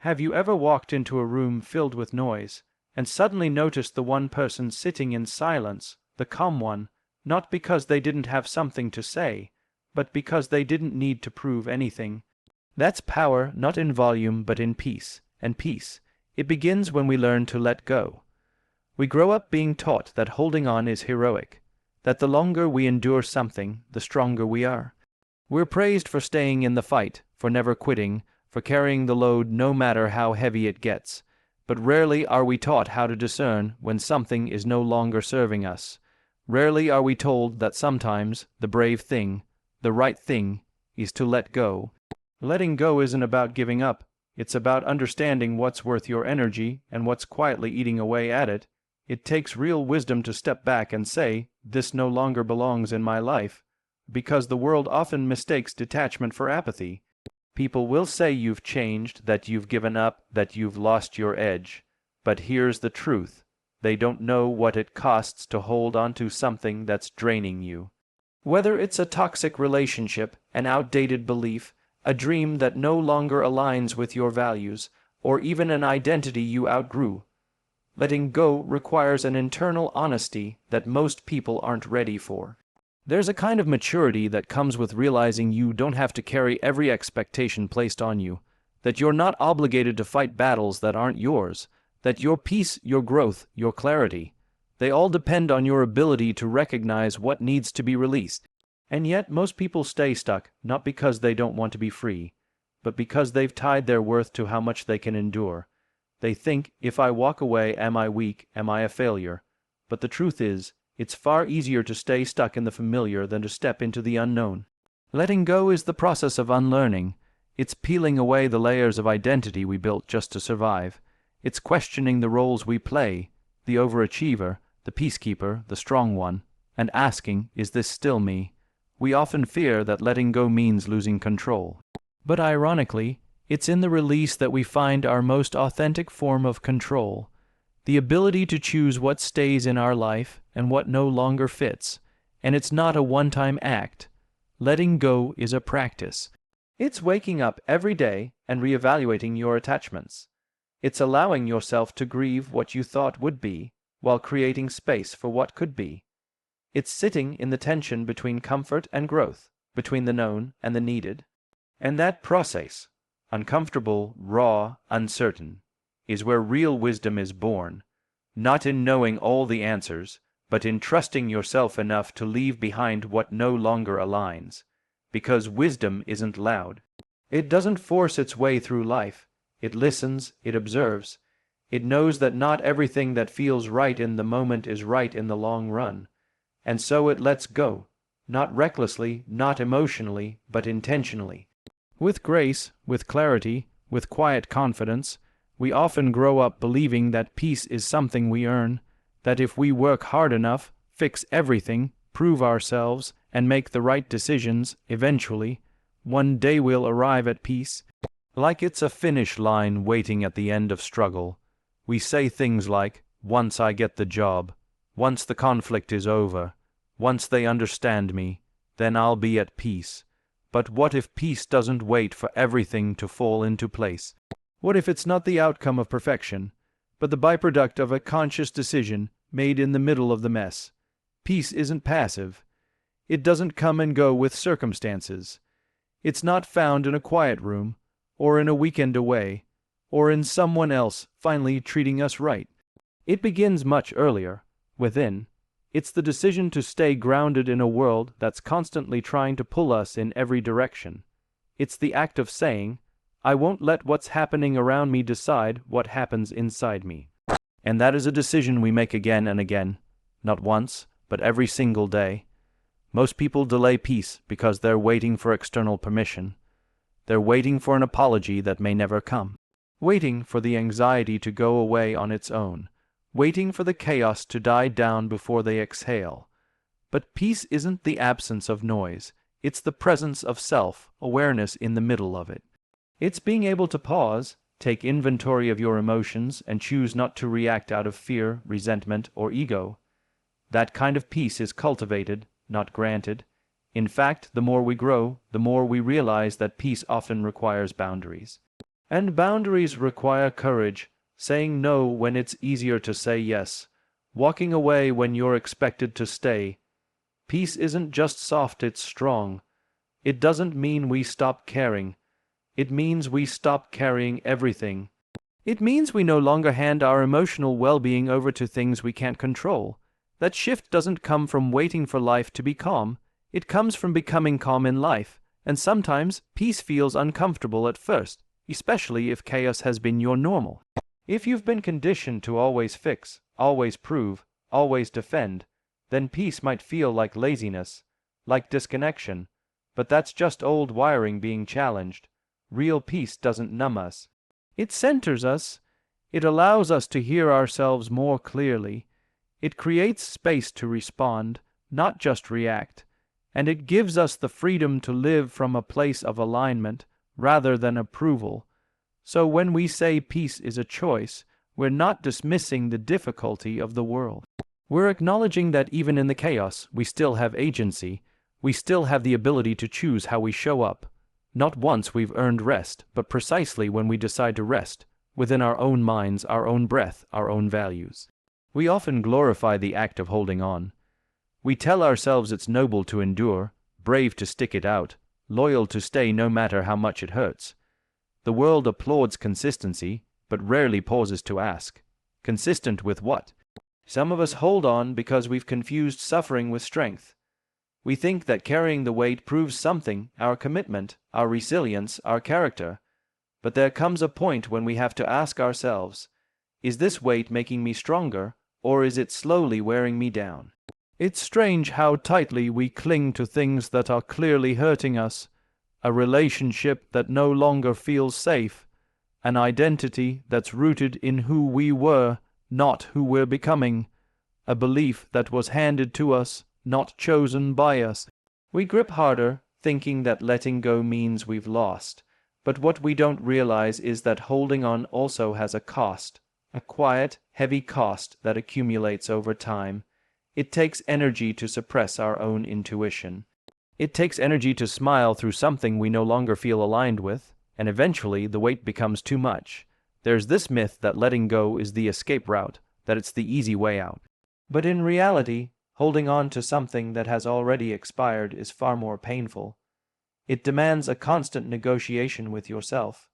Have you ever walked into a room filled with noise, and suddenly noticed the one person sitting in silence, the calm one, not because they didn't have something to say, but because they didn't need to prove anything? That's power, not in volume but in peace. And peace, it begins when we learn to let go. We grow up being taught that holding on is heroic, that the longer we endure something, the stronger we are. We're praised for staying in the fight, for never quitting, for carrying the load no matter how heavy it gets. But rarely are we taught how to discern when something is no longer serving us. Rarely are we told that sometimes the brave thing, the right thing, is to let go. Letting go isn't about giving up. It's about understanding what's worth your energy and what's quietly eating away at it. It takes real wisdom to step back and say, "This no longer belongs in my life," because the world often mistakes detachment for apathy. People will say you've changed, that you've given up, that you've lost your edge. But here's the truth. They don't know what it costs to hold on to something that's draining you. Whether it's a toxic relationship, an outdated belief, a dream that no longer aligns with your values, or even an identity you outgrew, letting go requires an internal honesty that most people aren't ready for. There's a kind of maturity that comes with realizing you don't have to carry every expectation placed on you, that you're not obligated to fight battles that aren't yours, that your peace, your growth, your clarity, they all depend on your ability to recognize what needs to be released. And yet most people stay stuck, not because they don't want to be free, but because they've tied their worth to how much they can endure. They think, if I walk away, am I weak, am I a failure? But the truth is, it's far easier to stay stuck in the familiar than to step into the unknown. Letting go is the process of unlearning. It's peeling away the layers of identity we built just to survive. It's questioning the roles we play, the overachiever, the peacekeeper, the strong one, and asking, is this still me? We often fear that letting go means losing control. But ironically, it's in the release that we find our most authentic form of control. The ability to choose what stays in our life and what no longer fits. And it's not a one-time act. Letting go is a practice. It's waking up every day and reevaluating your attachments. It's allowing yourself to grieve what you thought would be, while creating space for what could be. It's sitting in the tension between comfort and growth, between the known and the needed. And that process, uncomfortable, raw, uncertain, is where real wisdom is born, not in knowing all the answers, but in trusting yourself enough to leave behind what no longer aligns. Because wisdom isn't loud. It doesn't force its way through life. It listens, it observes. It knows that not everything that feels right in the moment is right in the long run. And so it lets go, not recklessly, not emotionally, but intentionally. With grace, with clarity, with quiet confidence, we often grow up believing that peace is something we earn, that if we work hard enough, fix everything, prove ourselves, and make the right decisions, eventually, one day we'll arrive at peace. Like it's a finish line waiting at the end of struggle. We say things like, once I get the job, once the conflict is over, once they understand me, then I'll be at peace. But what if peace doesn't wait for everything to fall into place? What if it's not the outcome of perfection, but the byproduct of a conscious decision made in the middle of the mess? Peace isn't passive. It doesn't come and go with circumstances. It's not found in a quiet room, or in a weekend away, or in someone else finally treating us right. It begins much earlier, within. It's the decision to stay grounded in a world that's constantly trying to pull us in every direction. It's the act of saying, I won't let what's happening around me decide what happens inside me. And that is a decision we make again and again, not once, but every single day. Most people delay peace because they're waiting for external permission. They're waiting for an apology that may never come. Waiting for the anxiety to go away on its own. Waiting for the chaos to die down before they exhale. But peace isn't the absence of noise. It's the presence of self-awareness in the middle of it. It's being able to pause, take inventory of your emotions, and choose not to react out of fear, resentment, or ego. That kind of peace is cultivated, not granted. In fact, the more we grow, the more we realize that peace often requires boundaries. And boundaries require courage, saying no when it's easier to say yes, walking away when you're expected to stay. Peace isn't just soft, it's strong. It doesn't mean we stop caring. It means we stop carrying everything. It means we no longer hand our emotional well-being over to things we can't control. That shift doesn't come from waiting for life to be calm. It comes from becoming calm in life. And sometimes peace feels uncomfortable at first, especially if chaos has been your normal. If you've been conditioned to always fix, always prove, always defend, then peace might feel like laziness, like disconnection. But that's just old wiring being challenged. Real peace doesn't numb us. It centers us. It allows us to hear ourselves more clearly. It creates space to respond, not just react. And it gives us the freedom to live from a place of alignment rather than approval. So when we say peace is a choice, we're not dismissing the difficulty of the world. We're acknowledging that even in the chaos, we still have agency. We still have the ability to choose how we show up. Not once we've earned rest, but precisely when we decide to rest, within our own minds, our own breath, our own values. We often glorify the act of holding on. We tell ourselves it's noble to endure, brave to stick it out, loyal to stay no matter how much it hurts. The world applauds consistency, but rarely pauses to ask, consistent with what? Some of us hold on because we've confused suffering with strength. We think that carrying the weight proves something, our commitment, our resilience, our character. But there comes a point when we have to ask ourselves, is this weight making me stronger, or is it slowly wearing me down? It's strange how tightly we cling to things that are clearly hurting us, a relationship that no longer feels safe, an identity that's rooted in who we were, not who we're becoming, a belief that was handed to us, not chosen by us. We grip harder, thinking that letting go means we've lost. But what we don't realize is that holding on also has a cost, a quiet, heavy cost that accumulates over time. It takes energy to suppress our own intuition. It takes energy to smile through something we no longer feel aligned with, and eventually the weight becomes too much. There's this myth that letting go is the escape route, that it's the easy way out. But in reality, holding on to something that has already expired is far more painful. It demands a constant negotiation with yourself.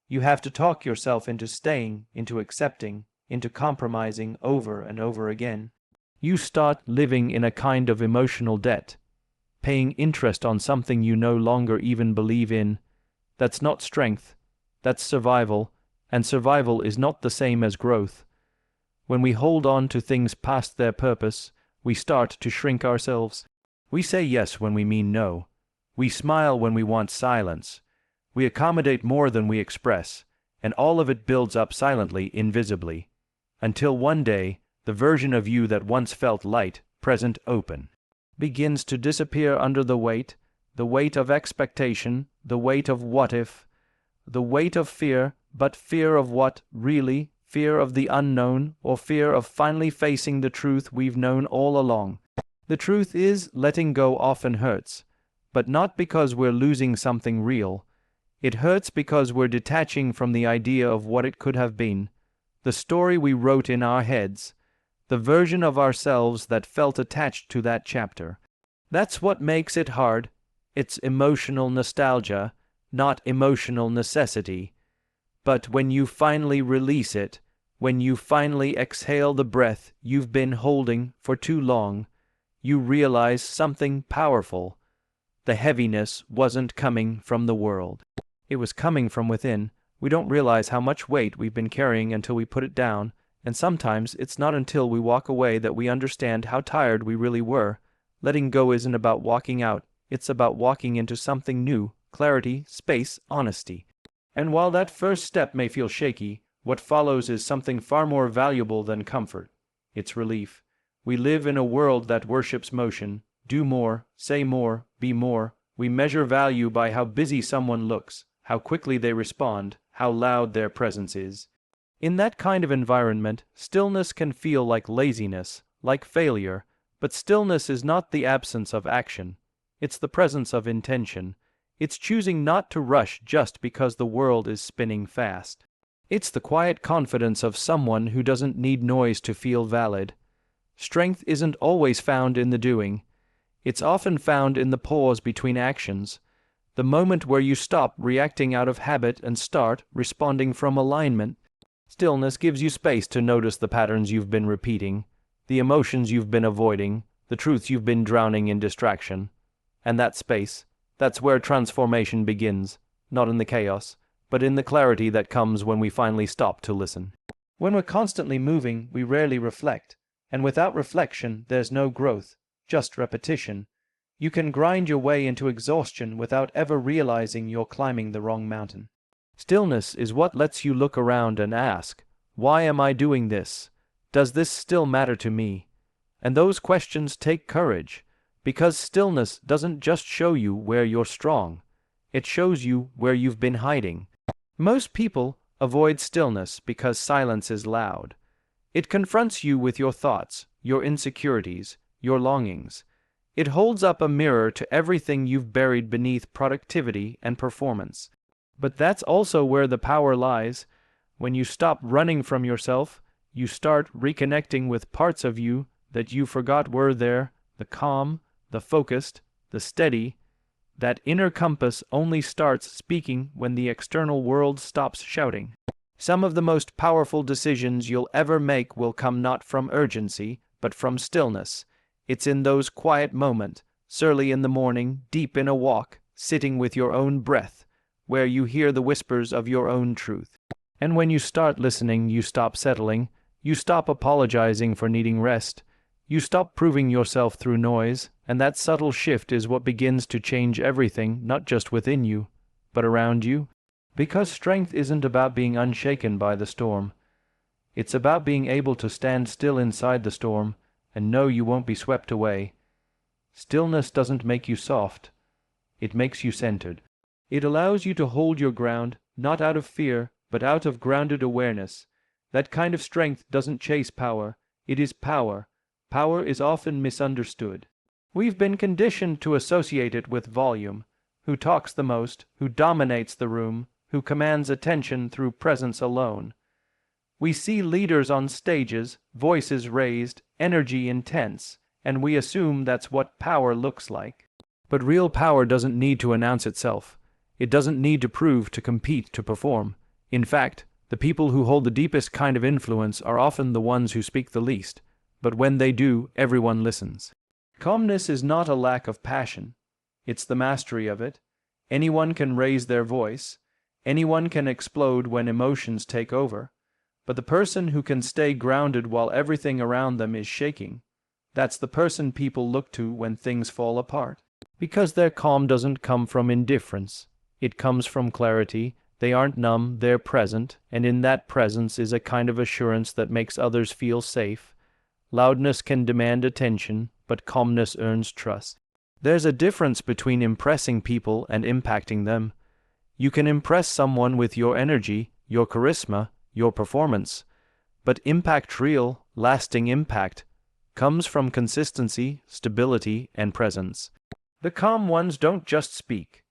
You have to talk yourself into staying, into accepting, into compromising over and over again. You start living in a kind of emotional debt, paying interest on something you no longer even believe in. That's not strength, that's survival, and survival is not the same as growth. When we hold on to things past their purpose, we start to shrink ourselves. We say yes when we mean no. We smile when we want silence. We accommodate more than we express, and all of it builds up silently, invisibly, until one day, the version of you that once felt light, present, open, begins to disappear under the weight of expectation, the weight of what if, the weight of fear, but fear of what, really? Fear of the unknown, or fear of finally facing the truth we've known all along. The truth is, letting go often hurts, but not because we're losing something real. It hurts because we're detaching from the idea of what it could have been, the story we wrote in our heads, the version of ourselves that felt attached to that chapter. That's what makes it hard. It's emotional nostalgia, not emotional necessity. But when you finally release it, when you finally exhale the breath you've been holding for too long, you realize something powerful. The heaviness wasn't coming from the world. It was coming from within. We don't realize how much weight we've been carrying until we put it down, and sometimes it's not until we walk away that we understand how tired we really were. Letting go isn't about walking out, it's about walking into something new, clarity, space, honesty. And while that first step may feel shaky, what follows is something far more valuable than comfort. It's relief. We live in a world that worships motion. Do more, say more, be more. We measure value by how busy someone looks, how quickly they respond, how loud their presence is. In that kind of environment, stillness can feel like laziness, like failure, but stillness is not the absence of action. It's the presence of intention. It's choosing not to rush just because the world is spinning fast. It's the quiet confidence of someone who doesn't need noise to feel valid. Strength isn't always found in the doing. It's often found in the pause between actions, the moment where you stop reacting out of habit and start responding from alignment. Stillness gives you space to notice the patterns you've been repeating, the emotions you've been avoiding, the truths you've been drowning in distraction. And that space, that's where transformation begins, not in the chaos, but in the clarity that comes when we finally stop to listen. When we're constantly moving, we rarely reflect, and without reflection, there's no growth, just repetition. You can grind your way into exhaustion without ever realizing you're climbing the wrong mountain. Stillness is what lets you look around and ask, why am I doing this? Does this still matter to me? And those questions take courage, because stillness doesn't just show you where you're strong, it shows you where you've been hiding. Most people avoid stillness because silence is loud. It confronts you with your thoughts, your insecurities, your longings. It holds up a mirror to everything you've buried beneath productivity and performance. But that's also where the power lies. When you stop running from yourself, you start reconnecting with parts of you that you forgot were there, the calm, the focused, the steady. That inner compass only starts speaking when the external world stops shouting. Some of the most powerful decisions you'll ever make will come not from urgency, but from stillness. It's in those quiet moments, early in the morning, deep in a walk, sitting with your own breath, where you hear the whispers of your own truth. And when you start listening, you stop settling, you stop apologizing for needing rest, you stop proving yourself through noise, and that subtle shift is what begins to change everything, not just within you, but around you. Because strength isn't about being unshaken by the storm. It's about being able to stand still inside the storm and know you won't be swept away. Stillness doesn't make you soft. It makes you centered. It allows you to hold your ground, not out of fear, but out of grounded awareness. That kind of strength doesn't chase power. It is power. Power is often misunderstood. We've been conditioned to associate it with volume. Who talks the most, who dominates the room, who commands attention through presence alone. We see leaders on stages, voices raised, energy intense, and we assume that's what power looks like. But real power doesn't need to announce itself. It doesn't need to prove, to compete, to perform. In fact, the people who hold the deepest kind of influence are often the ones who speak the least. But when they do, everyone listens. Calmness is not a lack of passion. It's the mastery of it. Anyone can raise their voice. Anyone can explode when emotions take over. But the person who can stay grounded while everything around them is shaking, that's the person people look to when things fall apart. Because their calm doesn't come from indifference. It comes from clarity. They aren't numb, they're present, and in that presence is a kind of assurance that makes others feel safe. Loudness can demand attention, but calmness earns trust. There's a difference between impressing people and impacting them. You can impress someone with your energy, your charisma, your performance, but impact, real, lasting impact, comes from consistency, stability, and presence. The calm ones don't just speak.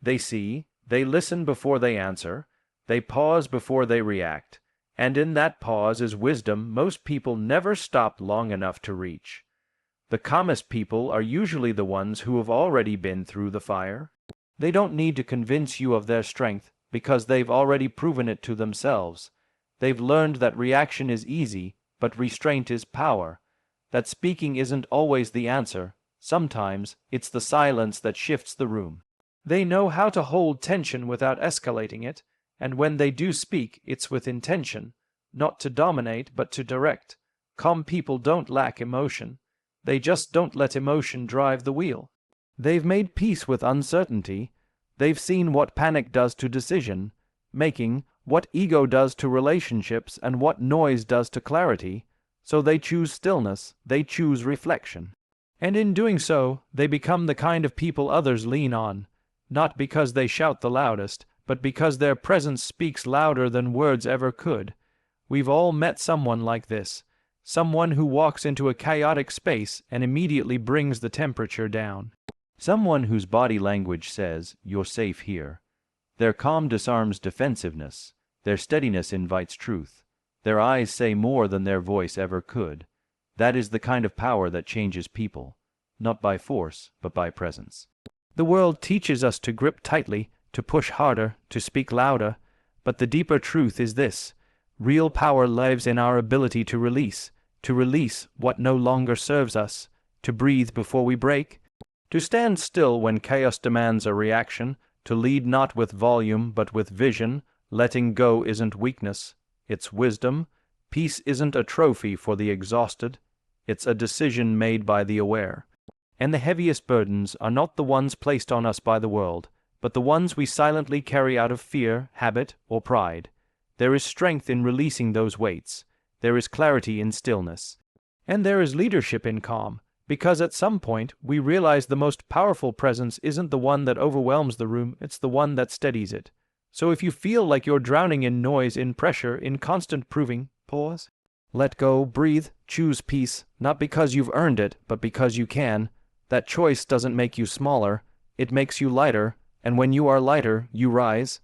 They see, they listen before they answer, they pause before they react, and in that pause is wisdom most people never stop long enough to reach. The calmest people are usually the ones who have already been through the fire. They don't need to convince you of their strength because they've already proven it to themselves. They've learned that reaction is easy, but restraint is power. That speaking isn't always the answer. Sometimes it's the silence that shifts the room. They know how to hold tension without escalating it, and when they do speak, it's with intention, not to dominate but to direct. Calm people don't lack emotion. They just don't let emotion drive the wheel. They've made peace with uncertainty. They've seen what panic does to decision making, what ego does to relationships, and what noise does to clarity. So they choose stillness, they choose reflection. And in doing so, they become the kind of people others lean on, not because they shout the loudest, but because their presence speaks louder than words ever could. We've all met someone like this, someone who walks into a chaotic space and immediately brings the temperature down. Someone whose body language says, "You're safe here." Their calm disarms defensiveness. Their steadiness invites truth. Their eyes say more than their voice ever could. That is the kind of power that changes people, not by force, but by presence. The world teaches us to grip tightly, to push harder, to speak louder, but the deeper truth is this: real power lives in our ability to release what no longer serves us, to breathe before we break, to stand still when chaos demands a reaction, to lead not with volume but with vision. Letting go isn't weakness, it's wisdom. Peace isn't a trophy for the exhausted, it's a decision made by the aware. And the heaviest burdens are not the ones placed on us by the world, but the ones we silently carry out of fear, habit, or pride. There is strength in releasing those weights. There is clarity in stillness. And there is leadership in calm, because at some point we realize the most powerful presence isn't the one that overwhelms the room, it's the one that steadies it. So if you feel like you're drowning in noise, in pressure, in constant proving, pause. Let go, breathe, choose peace, not because you've earned it, but because you can. That choice doesn't make you smaller, it makes you lighter, and when you are lighter, you rise.